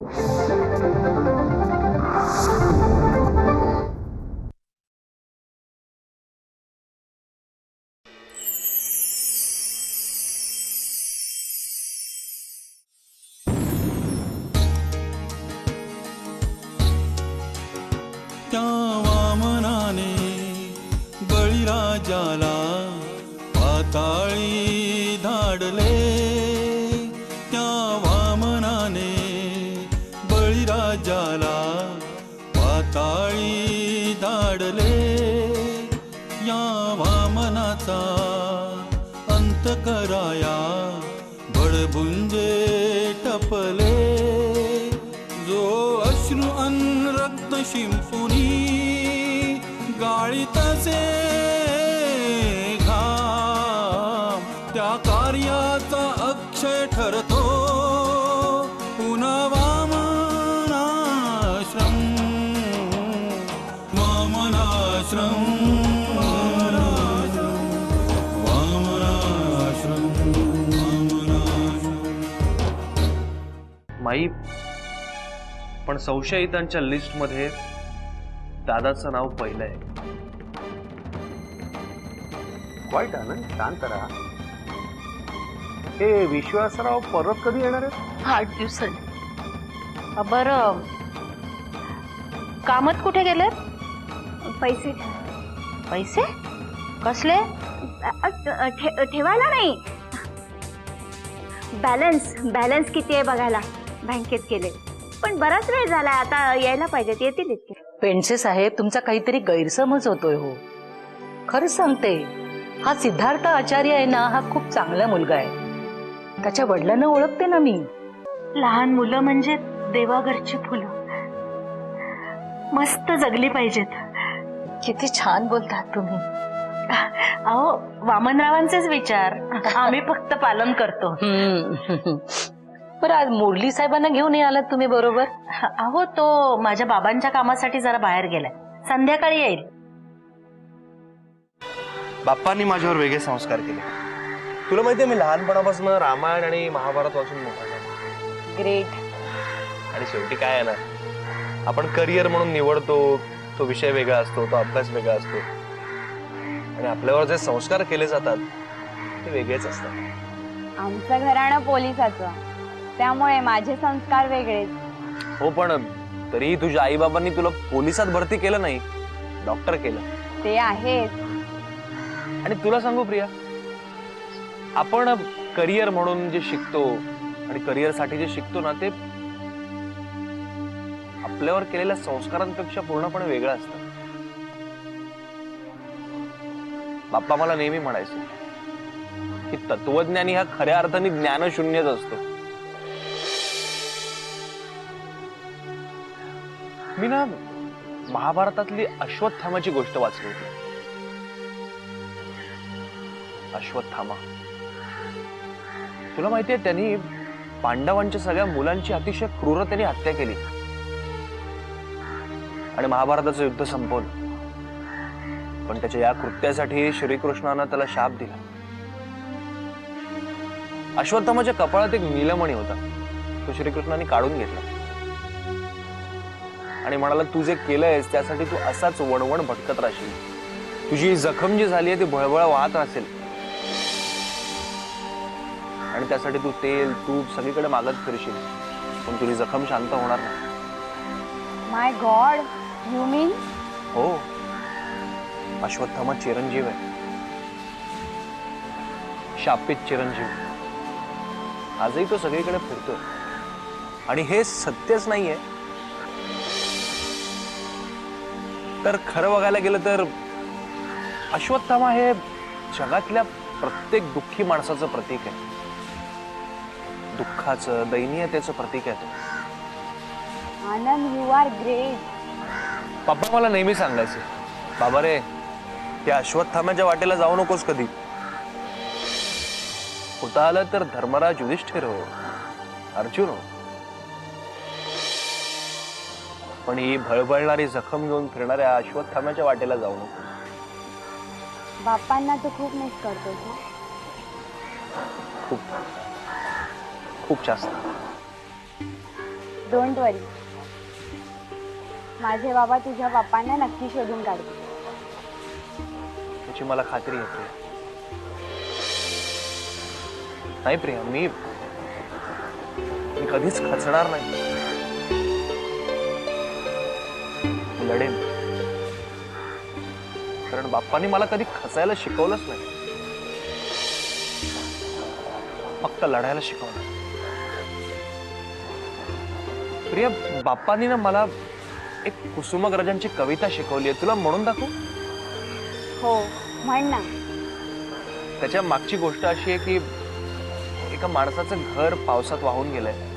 त्या वामनाने बळीराजाला पाताळी धाडले, त्या वामनाने बळीराजाला पाताळी धाडले. या वामनाचा अंत कराया बडबुंजे टपले. जो अश्रू अन रक्त शिंपुनी गाळीतसे घाम, त्या कार्याचा अक्षय ठरतो पुन्हा वामनाश्रम. वामनाश्रम, वामनाश्रम, वामनाश्रम. माई, पण संशयितांच्या लिस्ट मध्ये दादाचं नाव पहिलं आहे. वाईट आनंद, शांत राहा. हे विश्वासराव परत कधी येणार आहे? 8 दिवसांनी. बरं, कामत कुठे गेले? पैसे पैसे कसले? ठेवायला नाही, बॅलन्स किती आहे बघायला बँकेत गेले. पण बराच वेळ झालाय, आता यायला पाहिजेत, येतील इतके. पेंडसे साहेब, तुमचा काहीतरी गैरसमज होतोय हो. खरंच सांगते, हा सिद्धार्थ आचार्य आहे ना, हा खूप चांगला मुलगा आहे. त्याच्या वडिलांना ओळखते ना मी. लहान मुलं म्हणजे देवाघरची फुलं, मस्त जगली पाहिजेत. किती छान बोलतात तुम्ही. अहो, वामनरावांचेच विचार, आम्ही फक्त पालन करतो. बरं, आज मुरली साहेबांना घेऊन आलात तुम्ही बरोबर? अहो, तो माझ्या बाबांच्या कामासाठी जरा बाहेर गेलाय, संध्याकाळी येईल. बाप्पांनी माझ्यावर वेगळे संस्कार केले. तुला माहितीये, मी लहानपणापासून रामायण आणि महाभारत वाचून मोठा झालो. ग्रेट. आणि शेवटी काय आहे ना, आपण करिअर म्हणून निवडतो, तो विषय वेगळा असतो, तो अभ्यास वेगळा असतो, आणि आपल्यावर जे संस्कार केले जातात ते वेगळेच असतात. आमचं घराणं पोलिसाचं, त्यामुळे माझे संस्कार वेगळेच. हो, पण तरी तुझ्या आई बाबांनी तुला पोलिसात भरती केलं नाही, डॉक्टर केलं. ते आहेच. आणि तुला सांगू प्रिया, आपण करिअर म्हणून जे शिकतो आणि करिअर साठी जे शिकतो ना, ते आपल्यावर केलेल्या संस्कारांपेक्षा पूर्णपणे वेगळं असतं. बाप्पा मला नेहमी म्हणायचे की तत्वज्ञानी हा खऱ्या अर्थाने ज्ञानशून्यच असतो. मी ना महाभारतातली अश्वत्थामाची गोष्ट वाचली होती. अश्वत्थामा, तुला माहितीये, त्यांनी पांडवांच्या सगळ्या मुलांची अतिशय क्रूरतेने हत्या केली आणि महाभारताचं युद्ध संपवलं. पण त्याच्या या कृत्यासाठी श्रीकृष्णानं त्याला शाप दिला. अश्वत्थामाच्या कपाळात एक नीलमणी होता, तो श्रीकृष्णाने काढून घेतला आणि म्हणाला, तू जे केलंयस त्यासाठी तू असाच वणवण भटकत राहशील. तुझी जखम जी झाली आहे ती भळभळ वाहत असेल आणि त्यासाठी तू तेल तूप सगळीकडे मागत फिरशील, पण तुझी जखम शांत होणार नाही. माय गॉड, यू मीन? हो, अश्वत्थामा चिरंजीव आहे, शापित चिरंजीव. आजही तो सगळीकडे फिरतोय आणि हे सत्यच नाहीये. तर खरं बघायला गेलं तर अश्वत्थामा हे जगातल्या प्रत्येक दुःखी माणसाचं प्रतीक आहे, दुःखाचं, दैनीयतेचं प्रतीक आहे तो. आनंद, यू आर ग्रेट. पप्पा मला नेहमी सांगायचे, बाबा रे, त्या अश्वत्थामाच्या वाटेला जाऊ नकोस कधी. होता आलं तर धर्मराज युधिष्ठिर हो, अर्जुन हो, पण ही भळभळणारी जखम घेऊन फिरणाऱ्या अश्वत्थामाच्या वाटेला जाऊ नको. बाप्पांना तू खूप मिस करतोस. खूप खूप जास्त. डोंट वरी, माझे बाबा तुझ्या पप्पांना नक्की शोधून काढतील. त्याची मला खात्री आहे प्रिया. नाही प्रिया, मी कधीच खचणार नाही. लढेन, कारण बाप्पांनी मला कधी खचायला शिकवलंच नाही, फक्त लढायला शिकवलं. प्रिया, बाप्पांनी ना मला एक कुसुमाग्रजांची कविता शिकवली आहे, तुला म्हणून दाखवू? हो, म्हण ना. त्याच्या मागची गोष्ट अशी आहे की एका माणसाचं घर पावसात वाहून गेलंय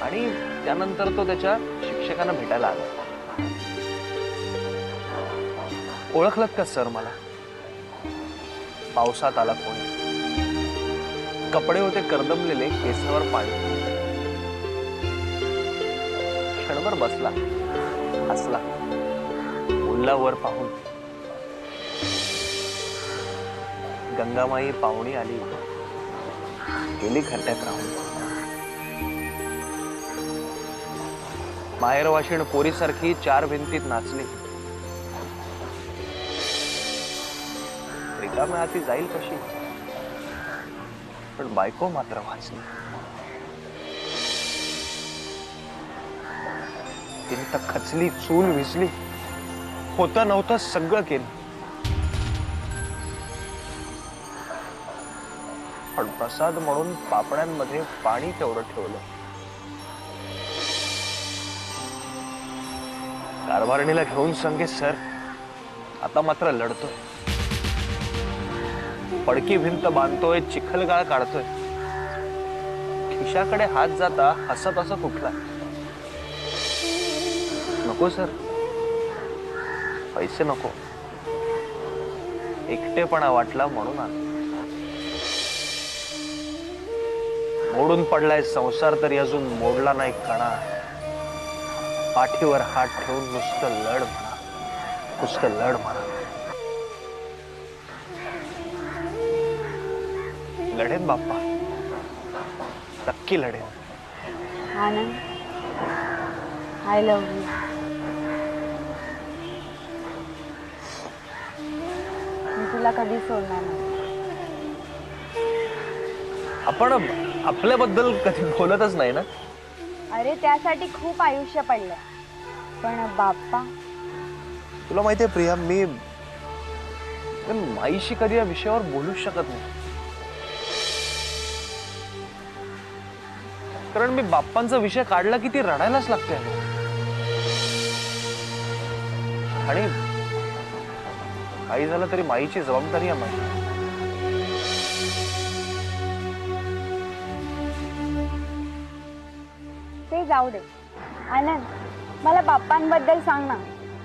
आणि त्यानंतर तो त्याच्या शिक्षकांना भेटायला आला. ओळखलत का सर मला? पावसात आला कोणी, कपडे होते कर्दमलेले, केसावर पाणी. क्षणभर बसला, हसला, बोलला वर पाहून, गंगामाई पाहुणी आली, गेली खड्ड्यात राहून. माहेर वाशिण पोरीसारखी चार भिंतीत नाचली, रिकाम्या हाती जाईल कशी, पण बायको मात्र वाचली. तिने तर खचली, चूल विसली, होतं नव्हतं सगळं केलं, पण प्रसाद म्हणून पापण्यांमध्ये पाणी तेवढं ठेवलं. कारभारणीला घेऊन सांगे, सर आता मात्र लढतोय, पडकी भिंत बांधतोय, चिखलगाळ काढतोय. खिशाकडे हात जाता हसत असं कुठला. नको सर, पैसे नको, एकटेपणा वाटला म्हणून आलो. मोडून पडलाय संसार तरी अजून मोडला नाही कणा. पाठीवर हात ठेवून नुसतं लढ म्हणा, नुसतं लढ म्हणा. लढेन बाप्पा, नक्की लढेन. आनंद, आय लव्ह यू. मी तुला कधी सोडणार नाही. आपण आपल्याबद्दल कधी बोलतच नाही ना. अरे त्यासाठी खूप आयुष्य पडलंय, पण बाप्पा. तुला माहितीये प्रिया, मी माईशी कधी या विषयावर बोलूच शकत नाही, कारण मी बाप्पांचा विषय काढला की ती रडायलाच लागते. आणि काही झालं तरी माईची जबाबदारी आहे माझी. ते जाऊ दे. आनंद, मला बाप्पांबद्दल सांग ना,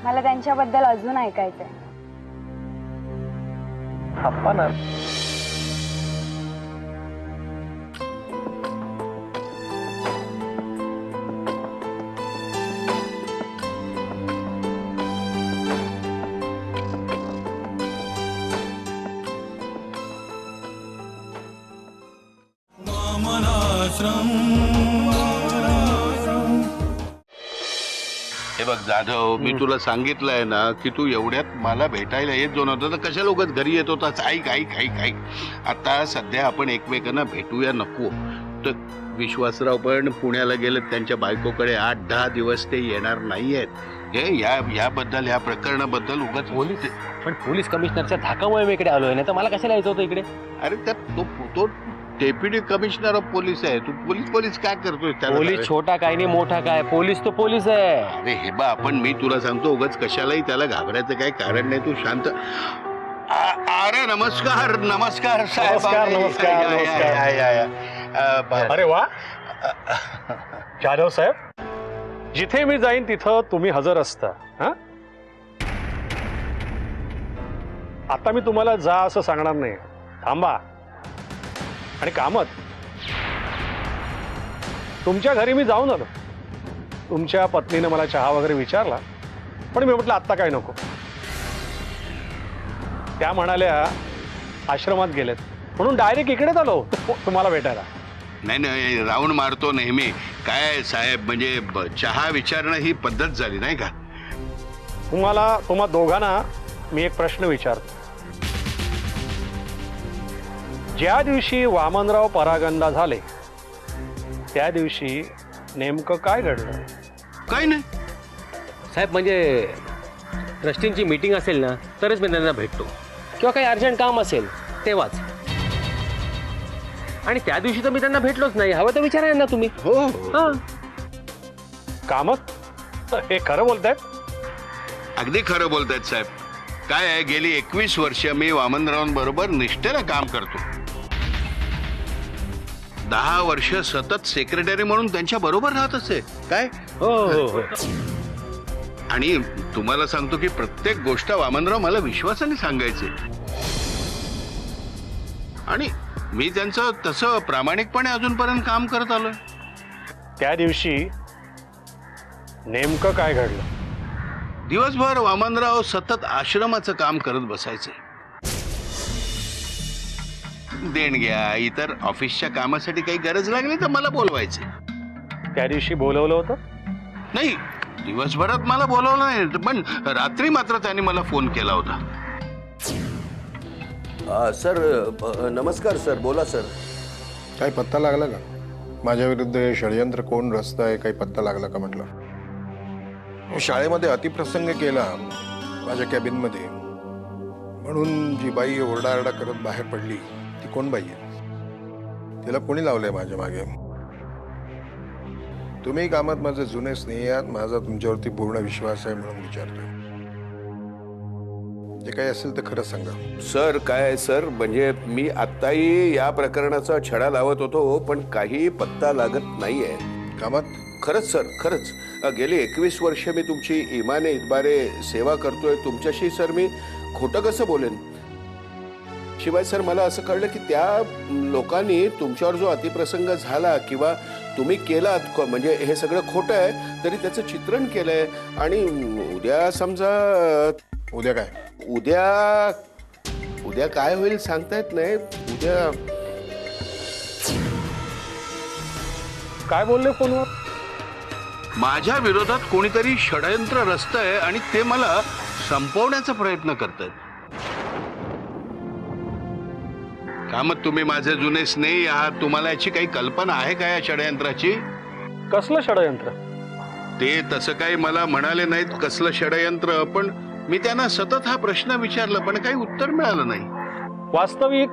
मला त्यांच्याबद्दल अजून ऐकायचंय. बाप्पा ना, हे बघ जाधव, मी तुला सांगितलंय ना की तू एवढ्यात मला भेटायला येत जो नव्हता तर कशा लोकच घरी येत होताच. ऐक ऐक ऐक ऐक, आता सध्या आपण एकमेकांना भेटूया नको तर विश्वासराव पण पुण्याला गेले, त्यांच्या बायकोकडे 8-10 दिवस ते येणार नाहीयेत. हे याबद्दल, या प्रकरणाबद्दल उगाच पोलीस, पण पोलीस कमिशनरच्या धाकामुळे मी इकडे आलोय, नाही तर मला कशाला यायचं होतं इकडे. अरे त्यात तो डेप्युटी कमिशनर ऑफ पोलीस आहे, तू पोलीस काय करतोय? पोलीस छोटा काय नाही मोठा काय, पोलीस तो पोलीस आहे. अरे हे बा, आपण मी तुला सांगतो उगाच कशालाही त्याला घाबरायचं काही कारण नाही, तू शांत. अरे नमस्कार नमस्कार साहेब. नमस्कार, नमस्कार, या, नमस्कार. या, या, या. अरे वा जाधव साहेब, जिथे मी जाईन तिथं तुम्ही हजर असता. हा, आता मी तुम्हाला जा असं सांगणार नाही, थांबा. आणि कामत, तुमच्या घरी मी जाऊन आलो. तुमच्या पत्नीने मला चहा वगैरे विचारला, पण मी म्हटलं आत्ता काय नको. त्या म्हणाल्या आश्रमात गेलेत, म्हणून डायरेक्ट इकडेच आलो तुम्हाला भेटायला. नाही नाही, राऊंड मारतो नेहमी, काय साहेब, म्हणजे चहा विचारणं ही पद्धत झाली नाही का? तुम्हा दोघांना मी एक प्रश्न विचारतो. ज्या दिवशी वामनराव परागंदा झाले त्या दिवशी नेमकं काय घडलं? काय नाही साहेब, म्हणजे ट्रस्टींची मीटिंग असेल ना तरच मी त्यांना भेटतो, किंवा काही अर्जंट काम असेल तेव्हाच. आणि त्या दिवशी तर मी त्यांना भेटलोच नाही. हवं तर विचारा ना तुम्ही. हो हां, कामत हे खरं बोलतायत? अगदी खरं बोलतायत साहेब. काय आहे, गेली 21 वर्ष मी वामनरावांबरोबर निष्ठेनं काम करतो. 10 वर्ष सतत सेक्रेटरी म्हणून त्यांच्या बरोबर राहत असे. काय हो हो हो. आणि तुम्हाला सांगतो की प्रत्येक गोष्ट वामनराव मला विश्वासाने सांगायचे, आणि मी त्यांचं तसं प्रामाणिकपणे अजूनपर्यंत काम करत आलोय. त्या दिवशी नेमकं काय घडलं? दिवसभर वामनराव सतत आश्रमाचं काम करत बसायचे. देणग्या इतर ऑफिसच्या कामासाठी काही गरज लागली तर मला बोलवायचे. त्या दिवशी बोलवलं होतं? नाही, दिवसभरात मला बोलवलं नाही, पण रात्री मात्र त्यांनी मला फोन केला होता. सर नमस्कार सर, बोला सर. काही पत्ता लागला का? माझ्या विरुद्ध हे षडयंत्र कोण रचत आहे, काही पत्ता लागला का म्हटलं? शाळेमध्ये अतिप्रसंग केला माझ्या कॅबिनमध्ये, म्हणून जी बाई ओरडाआरडा करत बाहेर पडली ती कोण बाई आहे? तिला कोणी लावलंय माझ्या मागे? तुम्ही कामात माझे जुने स्नेही आहात, माझा तुमच्यावरती पूर्ण विश्वास आहे म्हणून विचारतोय. जे काही असेल ते खरं सांगा. सर काय सर, म्हणजे मी आत्ताही या प्रकरणाचा छडा लावत होतो, पण काही पत्ता लागत नाहीये. कामात खरंच सर, खरंच गेली 21 वर्ष मी तुमची इमाने इतबारे सेवा करतोय. तुमच्याशी सर मी खोटं कसं बोलेन? शिवाय सर मला असं कळलं की त्या लोकांनी तुमच्यावर जो अतिप्रसंग झाला किंवा तुम्ही केलात, म्हणजे हे सगळं खोटं आहे, तरी त्याचं चित्रण केलंय. आणि उद्या समजा, उद्या काय? उद्या काय होईल सांगता येत नाही. उद्या काय बोलले फोनवर? माझ्या विरोधात कोणीतरी षडयंत्र रचतंय आणि ते मला संपवण्याचा प्रयत्न करतायत. कामत, तुम्ही माझे जुने स्नेही आहात, तुम्हाला याची काही कल्पना आहे का या षडयंत्राची? कसलं षडयंत्र? ते तसं काही मला म्हणाले नाहीत कसलं षडयंत्र, पण मी त्यांना सतत हा प्रश्न विचारला पण काही उत्तर मिळालं नाही. वास्तविक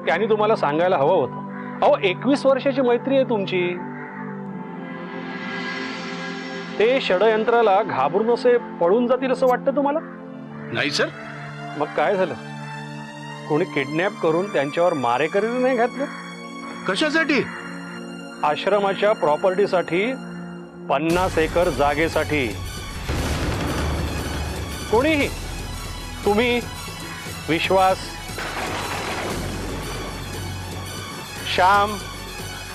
त्यांनी तुम्हाला सांगायला हवं होतं. अहो 21 वर्षाची मैत्री आहे तुमची. ते षडयंत्राला घाबरून असे पळून जातील असं वाटतं तुम्हाला? नाही सर. मग काय झालं? कोणी किडनॅप करून त्यांच्यावर मारेकरी नाही घातलं? कशासाठी? आश्रमाच्या प्रॉपर्टीसाठी, 50 एकर जागेसाठी. कोणीही, तुम्ही, विश्वास, श्याम,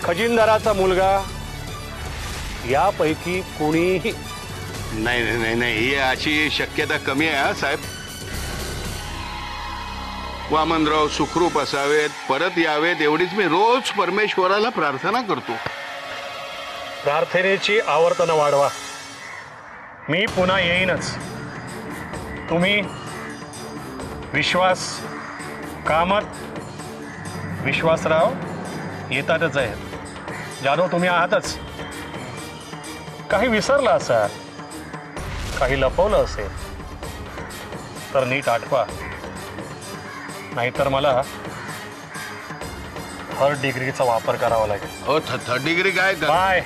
खजिनदाराचा मुलगा, यापैकी कोणीही? नाही नाही नाही, ही अशी शक्यता कमी आहे हा साहेब. वामनराव सुखरूप असावेत, परत यावेत, एवढीच मी रोज परमेश्वराला प्रार्थना करतो. प्रार्थनेची आवर्तनं वाढवा. मी पुन्हा येईनच. तुम्ही, विश्वास, कामत, विश्वासराव येतातच आहेत. जाधव तुम्ही आहातच. काही विसरला असाल, काही लपवलं असेल तर नीट आठवा, नाहीतर मला थर्ड डिग्रीचा वापर करावा लागेल. हो, थर्ड डिग्री काय? बाय.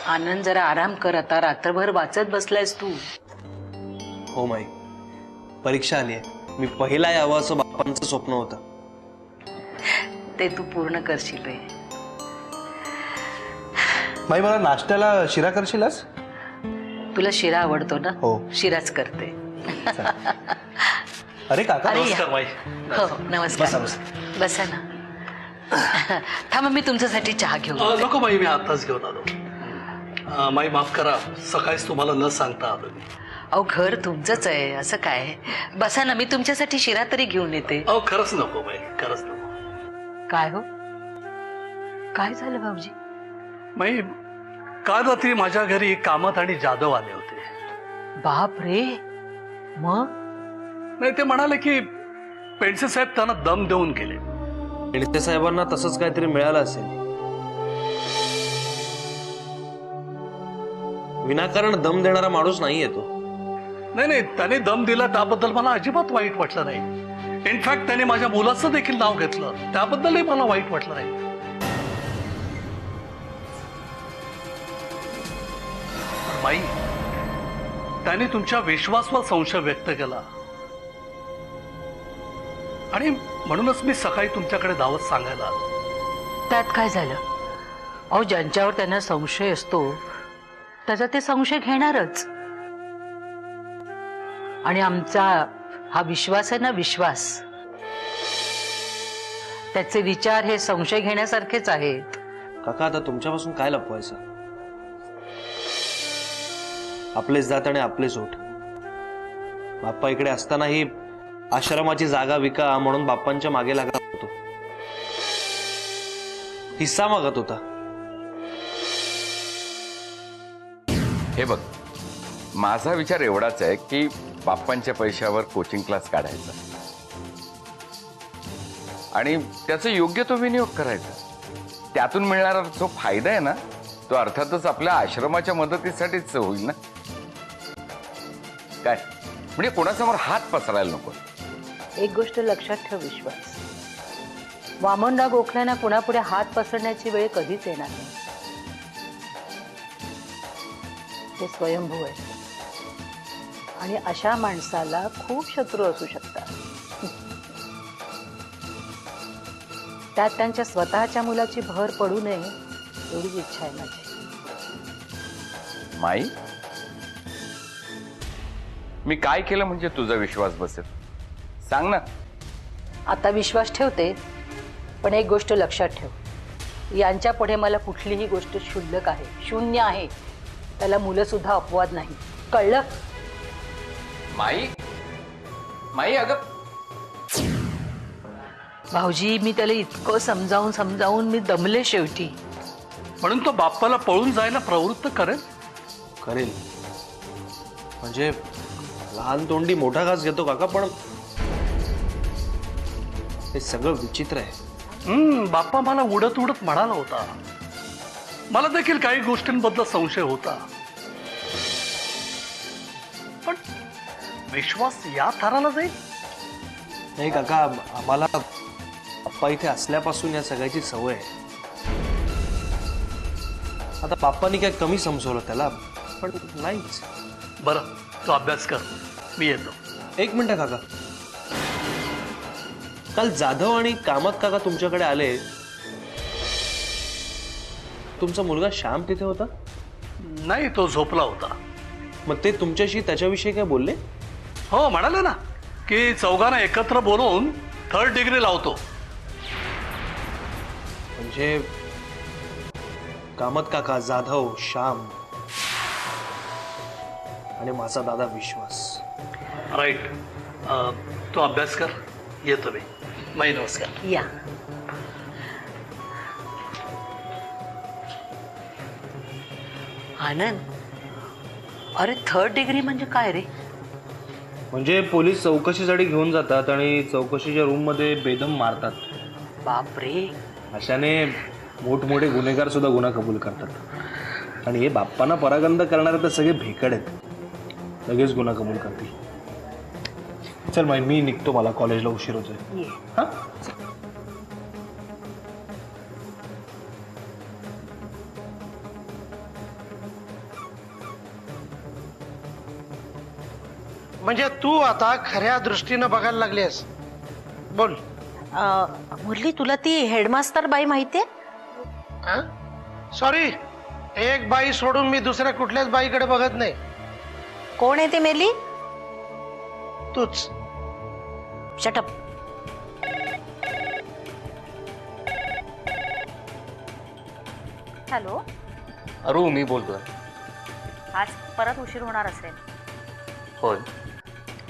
आनंद, जरा आराम कर. आता रात्रभर वाचत बसलायस तू. हो माई, परीक्षा आली आहे. मी पहिला यावं असं बाप्पांचं स्वप्न होतं. ते तू पूर्ण करशील रे. माई मला नाश्त्याला शिरा करशीलच? तुला शिरा आवडतो ना? हो. शिराच करते. अरे काका अरे या. नमस्कार माई. हो नमस्कार. बसा. बसा ना. थांबा मी तुमच्यासाठी चहा घेऊन येते. नको माई, मी आताच घेऊन आलो. माई माफ करा, सकाळीच तुम्हाला न सांगता आलो मी. अहो घर तुमचंच आहे, असं काय. बसा ना, मी तुमच्यासाठी शिरा तरी घेऊन येते. अहो खरंच नको माई, खरंच नको. काय हो, काय झालं भाऊजी? माई, काल रात्री माझ्या घरी कामत आणि जाधव आले होते. बाप रे. मग? नाही, ते म्हणाले की पेंडसे साहेब त्यांना दम देऊन गेले. पेंडसे साहेबांना तसंच काहीतरी मिळालं असेल. विनाकारण दम देणारा माणूस नाही येतो. नाही, त्याने दम दिला त्याबद्दल मला अजिबात वाईट वाटलं नाही. इनफॅक्ट त्याने माझ्या मुलाचं देखील नाव घेतलं, त्याबद्दलही मला वाईट वाटलं नाही. माई, त्याने तुमच्या विश्वासावर संशय व्यक्त केला आणि म्हणूनच मी सकाळी तुमच्याकडे दावत सांगायला आलो. त्यात काय झालं? अहो ज्यांच्यावर त्यांना संशय असतो त्याचा ते संशय घेणारच. आणि आमचा हा विश्वास आहे ना, विश्वास, त्याचे विचार हे संशय घेण्यासारखेच आहेत. काका आता तुमच्यापासून काय लपवायचं? आपलेच जात आणि आपलेच ओठ. बाप्पा इकडे असतानाही आश्रमाची जागा विका म्हणून बाप्पांच्या मागे लागला होतो. हिस्सा मागत होता. हे बघ, माझा विचार एवढाच आहे की बाप्पांच्या पैशावर कोचिंग क्लास काढायचा आणि त्याचा योग्य तो विनियोग करायचा. त्यातून मिळणारा जो फायदा आहे ना, तो अर्थातच आपल्या आश्रमाच्या मदतीसाठीच होईल ना. काय म्हणजे कोणासमोर हात पसरायला नको. एक गोष्ट लक्षात ठेव विश्वास, वामनराव गोखल्यांना कुणापुढे हात पसरण्याची वेळ कधीच येणार नाही. ते स्वयंभू आहे आणि अशा माणसाला खूप शत्रू असू शकतात. त्यात त्यांच्या स्वतःच्या मुलाची भर पडू नये एवढीच इच्छा आहे माझी. माई, मी काय केलं म्हणजे तुझा विश्वास बसेल? सांग ना. आता विश्वास ठेवते, पण एक गोष्ट लक्षात ठेव, यांच्या पुढे मला कुठलीही गोष्ट क्षुल्लक आहे, शून्य आहे. त्याला मुलं सुद्धा अपवाद नाही, कळलं? माई, माई अगं. भाऊजी, मी त्याला इतकं समजावून मी दमले शेवटी. म्हणून तो बाप्पाला पळून जायला प्रवृत्त करेल. म्हणजे लहान तोंडी मोठा घास घेतो काका, पण हे सगळं विचित्र आहे. बाप्पा मला उडत उडत म्हणाला होता. मला देखील काही गोष्टींबद्दल संशय होता, पण विश्वास या थराला जाईल. नाही काका, आम्हाला बाप्पा इथे असल्यापासून या सगळ्याची सवय आहे. आता बाप्पानी काय कमी समजवलं त्याला, पण नाहीच. बरं, तो अभ्यास कर, मी येतो. एक मिनिट काका, काल जाधव आणि कामत काका तुमच्याकडे आले. तुमचा मुलगा श्याम तिथे होता? नाही, तो झोपला होता. मग ते तुमच्याशी त्याच्याविषयी काय बोलले? हो, म्हणाले ना की चौघांना एकत्र बोलवून 3rd डिग्री लावतो. म्हणजे कामत काका, जाधव, श्याम आणि माझा दादा विश्वास. राईट. तो अभ्यास कर, येतो मी. माई, नमस्कार. या. आनंद, अरे 3rd डिग्री म्हणजे काय रे? म्हणजे पोलीस चौकशीसाठी घेऊन जातात आणि चौकशीच्या रूम मध्ये बेदम मारतात. बापरे. अशाने मोठमोठे गुन्हेगार सुद्धा गुन्हा कबूल करतात. आणि हे बाप्पांना परागंद करणारे तर सगळे भेकड आहेत, लगेच गुन्हा कबूल करतील. चल माई, मी निघतो, मला कॉलेजला उशीर होतोय. हा, म्हणजे तू आता खऱ्या दृष्टीनं बघायला लागलेस. बोल. मुरली, तुला ती हेडमास्टर बाई माहितीये? सॉरी, एक बाई सोडून मी दुसऱ्या कुठल्याच बाईकडे बघत नाही. कोण आहे ते मेली? तूच. शटअप. हॅलो, अरू मी बोलतोय. आज परत उशीर होणार असेल. होय.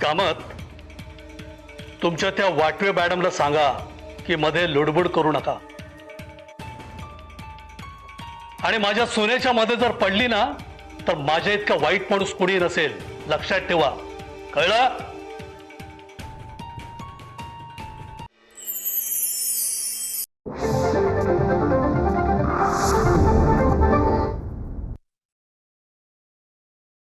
कामत, तुमच्या त्या वाटवे मॅडमला सांगा की मध्ये लुडबुड करू नका. आणि माझ्या सोन्याच्या मध्ये जर पडली ना तर माझ्या इतका वाईट माणूस कुणी नसेल, लक्षात ठेवा. कळलं?